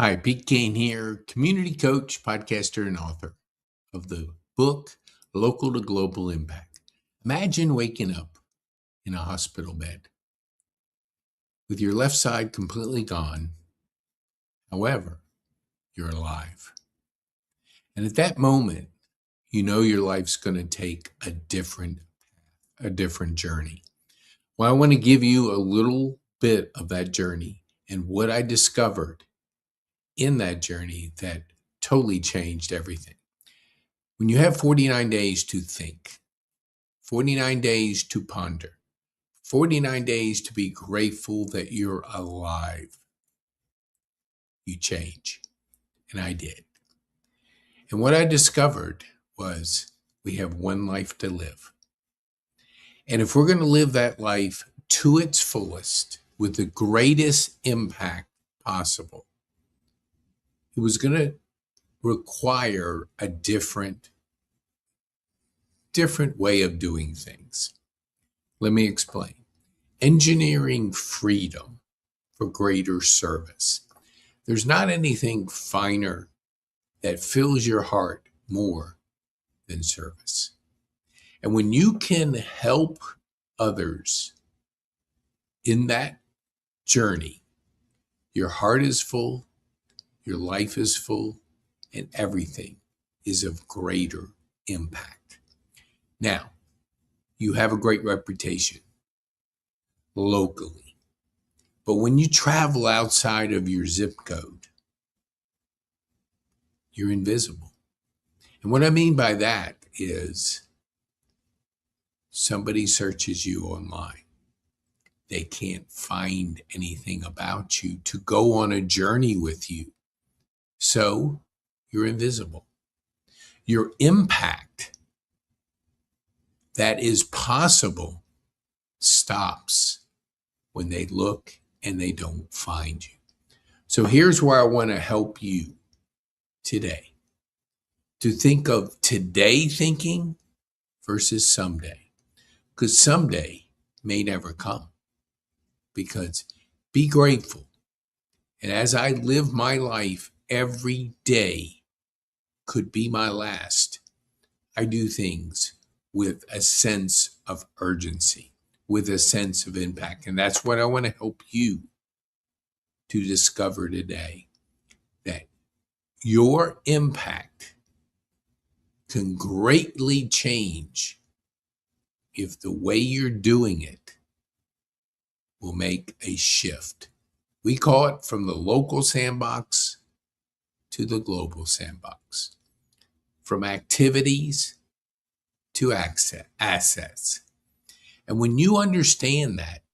Hi, Pete Kane here, community coach, podcaster, and author of the book Local to Global Impact. Imagine waking up in a hospital bed with your left side completely gone. However, you're alive. And at that moment, you know your life's going to take a different journey. Well, I want to give you a little bit of that journey and what I discovered in that journey that totally changed everything. When you have 49 days to think, 49 days to ponder, 49 days to be grateful that you're alive, you change. And I did. And what I discovered was we have one life to live. And if we're going to live that life to its fullest with the greatest impact possible, it was going to require a different way of doing things. Let me explain. Engineering freedom for greater service. There's not anything finer that fills your heart more than service. And when you can help others in that journey, your heart is full, your life is full, and everything is of greater impact. Now, you have a great reputation locally. But when you travel outside of your zip code, you're invisible. And what I mean by that is somebody searches you online. They can't find anything about you to go on a journey with you. So you're invisible. Your impact that is possible stops when they look and they don't find you. So here's where I want to help you today to think of today thinking versus someday, because someday may never come. Because be grateful. And as I live my life, every day could be my last. I do things with a sense of urgency, with a sense of impact. And that's what I want to help you to discover today, that your impact can greatly change if the way you're doing it will make a shift. We call it from the local sandbox to the global sandbox, from activities to assets. And when you understand that,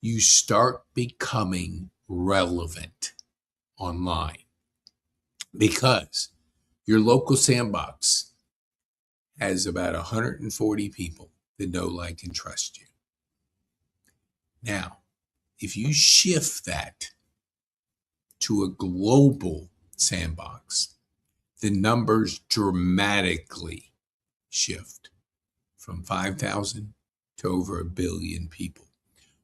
you start becoming relevant online, because your local sandbox has about 140 people that know, like, and trust you. Now, if you shift that to a global sandbox, the numbers dramatically shift from 5,000 to over 1 billion people.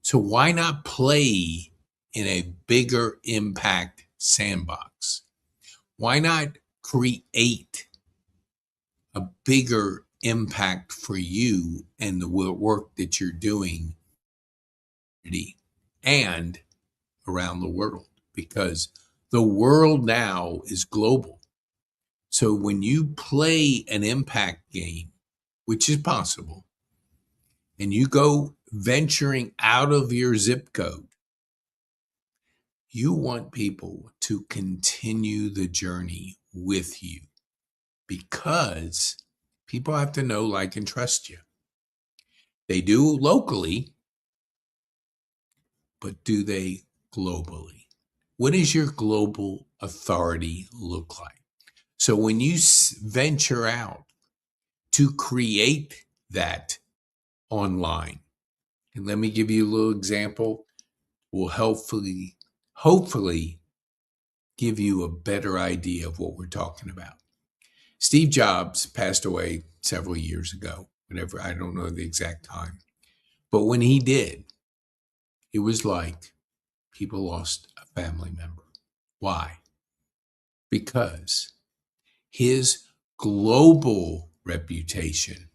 So why not play in a bigger impact sandbox? Why not create a bigger impact for you and the work that you're doing and around the world? Because the world now is global. So when you play an impact game, which is possible, and you go venturing out of your zip code, you want people to continue the journey with you, because people have to know, like, and trust you. They do locally, but do they globally? What does your global authority look like? So when you venture out to create that online, and let me give you a little example, will hopefully give you a better idea of what we're talking about. Steve Jobs passed away several years ago, whatever, I don't know the exact time. But when he did, it was like people lost a family member. Why? because his global reputation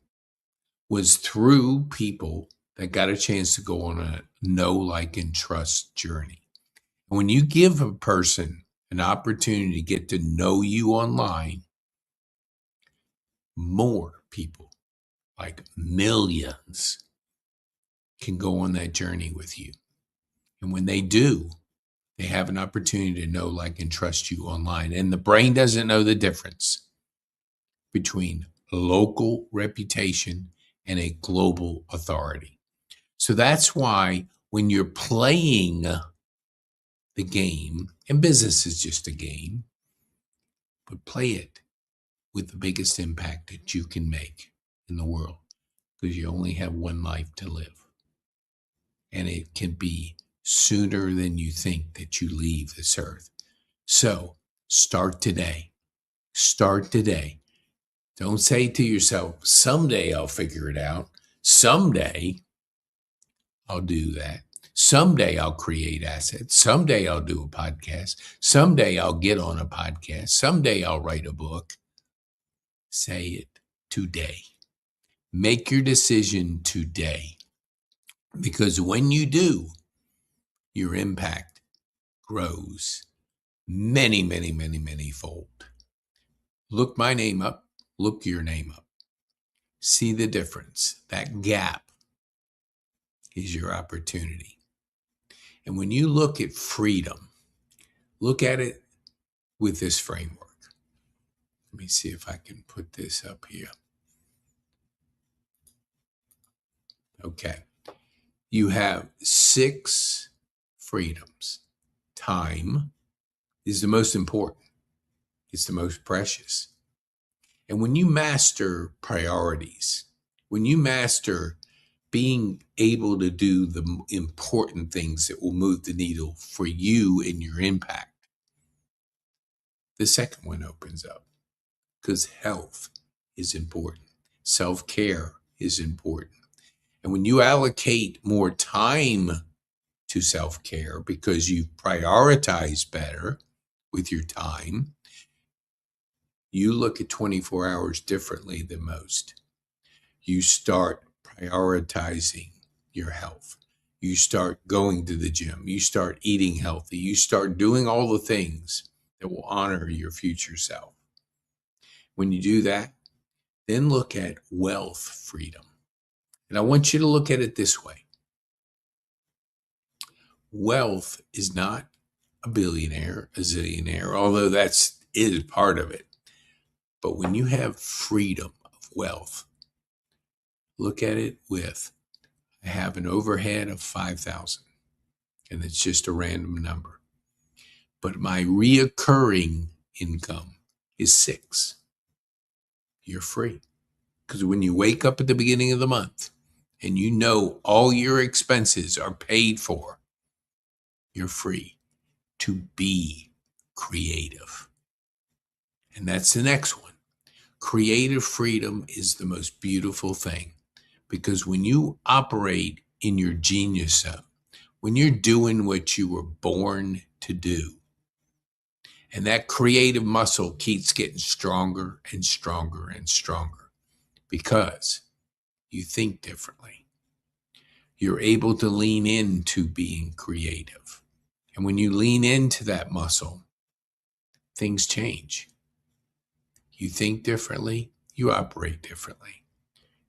was through people that got a chance to go on a know, like, and trust journey. And when you give a person an opportunity to get to know you online, more people, like millions, can go on that journey with you. And when they do, they have an opportunity to know, like, and trust you online. And the brain doesn't know the difference between local reputation and a global authority. So that's why when you're playing the game, and business is just a game, but play it with the biggest impact that you can make in the world, because you only have one life to live. And it can be sooner than you think that you leave this earth. So start today. Start today. Don't say to yourself, someday I'll figure it out. Someday I'll do that. Someday I'll create assets. Someday I'll do a podcast. Someday I'll get on a podcast. Someday I'll write a book. Say it today. Make your decision today. Because when you do, your impact grows many, many, many, many fold. Look my name up. Look your name up. See the difference. That gap is your opportunity. And when you look at freedom, look at it with this framework. Let me see if I can put this up here. Okay. You have 6 freedoms. Time is the most important. It's the most precious. And when you master priorities, when you master being able to do the important things that will move the needle for you and your impact, the second one opens up, because health is important. Self-care is important. And when you allocate more time to self-care because you prioritize better with your time, you look at 24 hours differently than most. You start prioritizing your health. You start going to the gym. You start eating healthy. You start doing all the things that will honor your future self. When you do that, then look at wealth freedom. And I want you to look at it this way. Wealth is not a billionaire, a zillionaire, although is part of it. But when you have freedom of wealth, look at it with, I have an overhead of 5,000, and it's just a random number. But my reoccurring income is 6. You're free. Because when you wake up at the beginning of the month and you know all your expenses are paid for, you're free to be creative. And that's the next one. Creative freedom is the most beautiful thing, because when you operate in your genius zone, when you're doing what you were born to do, and that creative muscle keeps getting stronger and stronger and stronger because you think differently. You're able to lean into being creative. And when you lean into that muscle, things change. You think differently, you operate differently.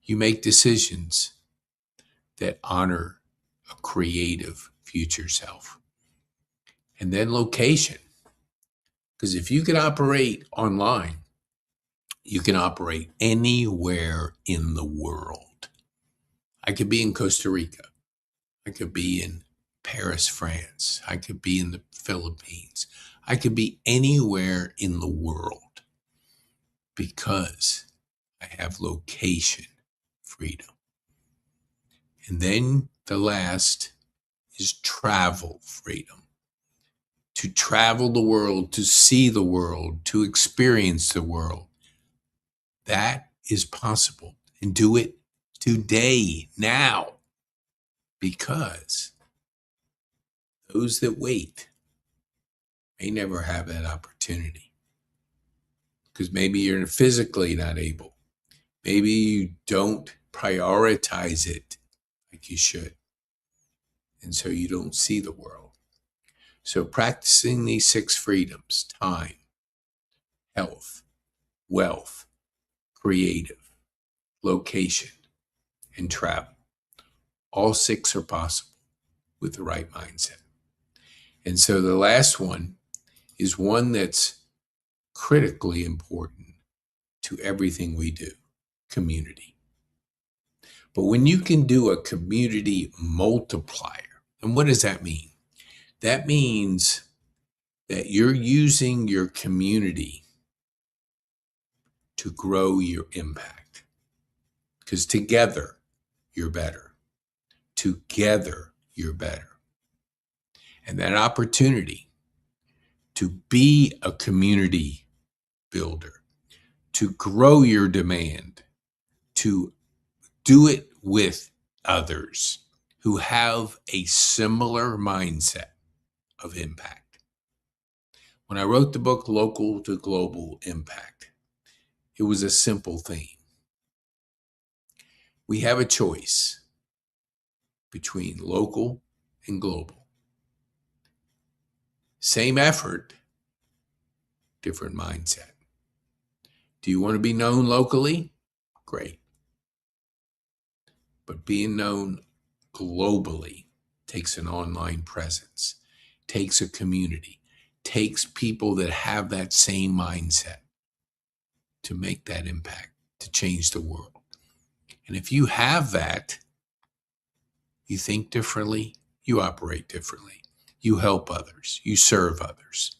You make decisions that honor a creative future self. And then location. Because if you can operate online, you can operate anywhere in the world. I could be in Costa Rica. I could be in Paris, France. I could be in the Philippines. I could be anywhere in the world because I have location freedom. And then the last is travel freedom. To travel the world, to see the world, to experience the world. That is possible. And do it today, now. Because those that wait may never have that opportunity. because maybe you're physically not able. Maybe you don't prioritize it like you should. And so you don't see the world. So practicing these 6 freedoms: time, health, wealth, creative, location, and travel. All 6 are possible with the right mindset. And so the last one is one that's critically important to everything we do: community. But when you can do a community multiplier, and what does that mean? That means that you're using your community to grow your impact. Because together, you're better. Together, you're better. And that opportunity to be a community builder, to grow your demand, to do it with others who have a similar mindset of impact. When I wrote the book, Local to Global Impact, it was a simple theme. We have a choice between local and global. Same effort, different mindset. Do you want to be known locally? Great. But being known globally takes an online presence, takes a community, takes people that have that same mindset to make that impact, to change the world. And if you have that, you think differently, you operate differently, you help others, you serve others.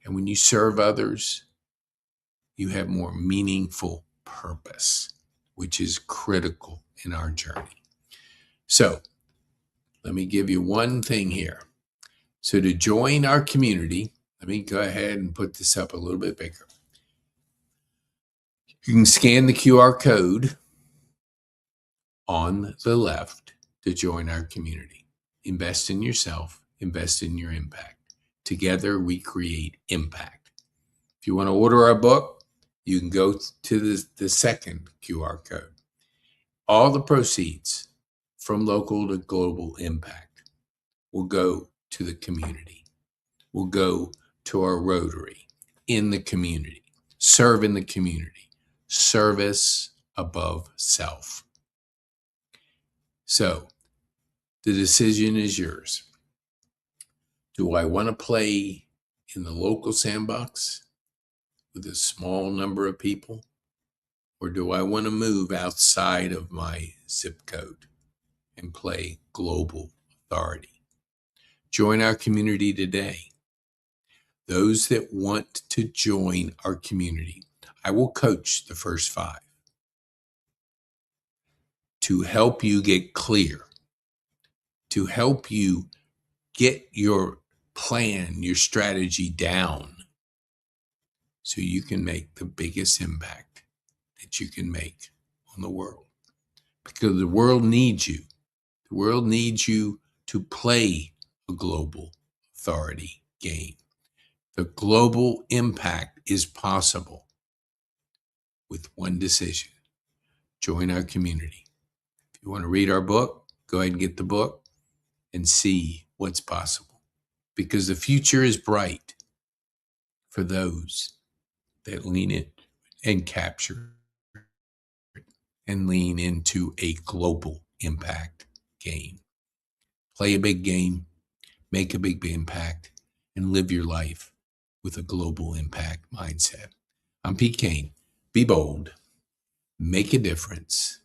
And when you serve others, you have more meaningful purpose, which is critical in our journey. So let me give you one thing here. So to join our community, let me go ahead and put this up a little bit bigger. You can scan the QR code on the left to join our community. Invest in yourself, invest in your impact. Together we create impact. If you want to order our book, you can go to the second QR code. All the proceeds from Local to Global Impact will go to the community, will go to our Rotary in the community, serve in the community, service above self. So the decision is yours. Do I want to play in the local sandbox with a small number of people? Or do I want to move outside of my zip code and play global authority? Join our community today. Those that want to join our community, I will coach the first 5 to help you get clear, to help you get your plan, your strategy down so you can make the biggest impact that you can make on the world. Because the world needs you. The world needs you to play a global authority game. The global impact is possible with one decision. Join our community. If you want to read our book, go ahead and get the book and see what's possible. Because the future is bright for those that lean in and capture and lean into a global impact game. Play a big game, make a big impact, and live your life with a global impact mindset. I'm Pete Kane. Be bold, make a difference,